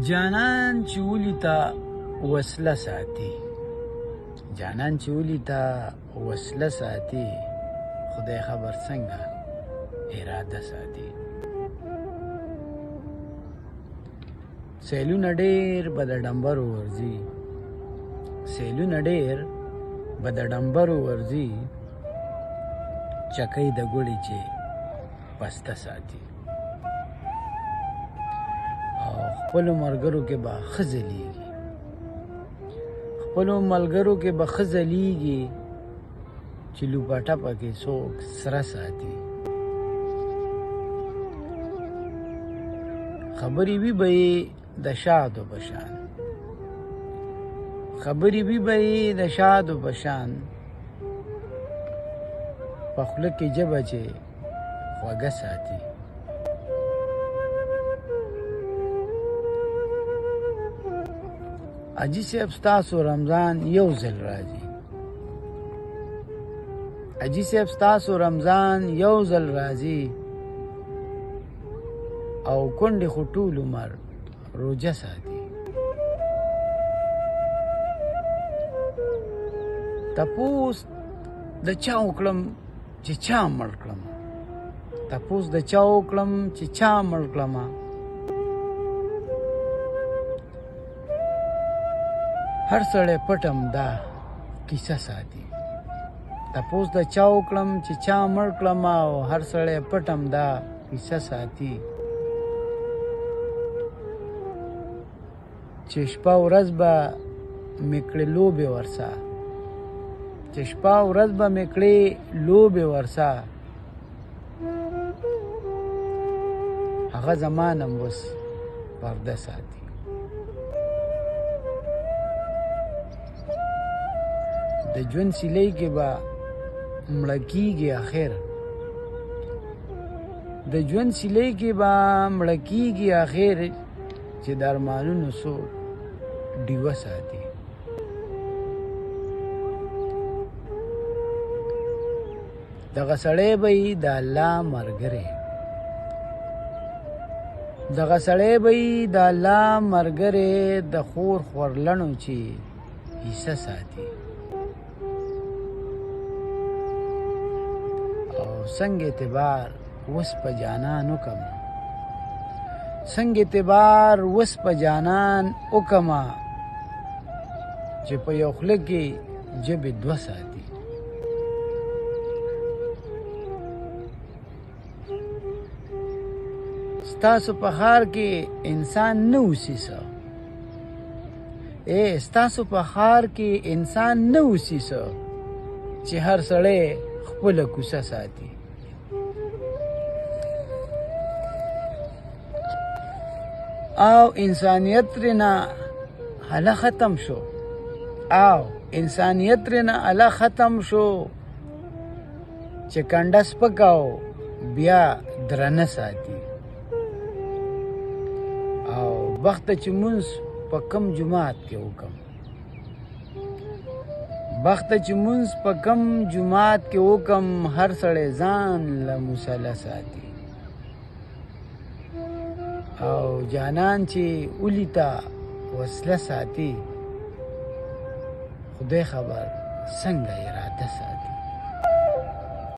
جانان چې ولیتا وسله ساتي، جانان چې ولیتا وسله ساتي، خدای خبر څنګه اراده ساتي. سیلونه ډېر به د ډمبرو ورځي، سیلونه ډېر به د ډمبرو ورځي، چکۍ د ګوړې چې پسته ساتي. او خپلو ملګرو کې به ښه ځلیږي، خپلو ملګرو کې به ښه ځلیږي، چې لوپټه پکې څوک سره ساتي. خبرې وي به یې د شادو په شان، خبرې وي به یې د شادو په شان، په خوله کې ژبه چې خوږه ساتي. حاجي صاحب ستاسو رمضان یو ځل راځي، حاجي صاحب ستاسو رمضان یو ځل راځي، او کونډې خو ټول عمر روجه ساتي. تپوس د چا وکړم چې چا مړ کړم، تپوس د چا وکړم چې چا مړ کړم، هر سړی پټم دا کیسه ساتي. تپوس د چا وکړم چې چا مړ کړم، او هر سړی پټم دا کیسه ساتي. چې شپه ورځ به مې کړې لوبې ورسه، چې شپه ورځ به مې کړې لوبې ورسه، هغه زما نم اوس پرده ساتي. د ژوند سیلۍ کې به مړه کېږي اخر، د ژوند سیلۍ کې به مړه کېږي اخر، چې د ارمانونو څوک ډیوه ساتي. دغه سړی به یې د الله ملګری، دغه سړی به یې د الله ملګری، د خور خورلڼو چې حصه ساتي. او څنګه اعتبار اوس په جانان وکم، څنګه اعتبار اوس په جانان وکما، چې په یو خوله کې ژبې دوه ساتي. ستاسو په ښار کې انسان نه اوسیسه، ستاسو په ښار کې انسان نه اوسیسه، چې هر سړی خپله کوڅه ساتي. او انسانیت ترېنه هله ختم شو، او انسانیت ترېنه هله ختم شو، چې کنډه سپکه او بیا درنه ساتي. او بخته چې مونځ په کم جماعت کې وکم، بخته چې مونځ په کم جماعت کې وکم، هر سړی ځان له مصله ساتي. او جانان چې ولیتا وسله ساتي، خدای خبر څنګه اراده ساتي.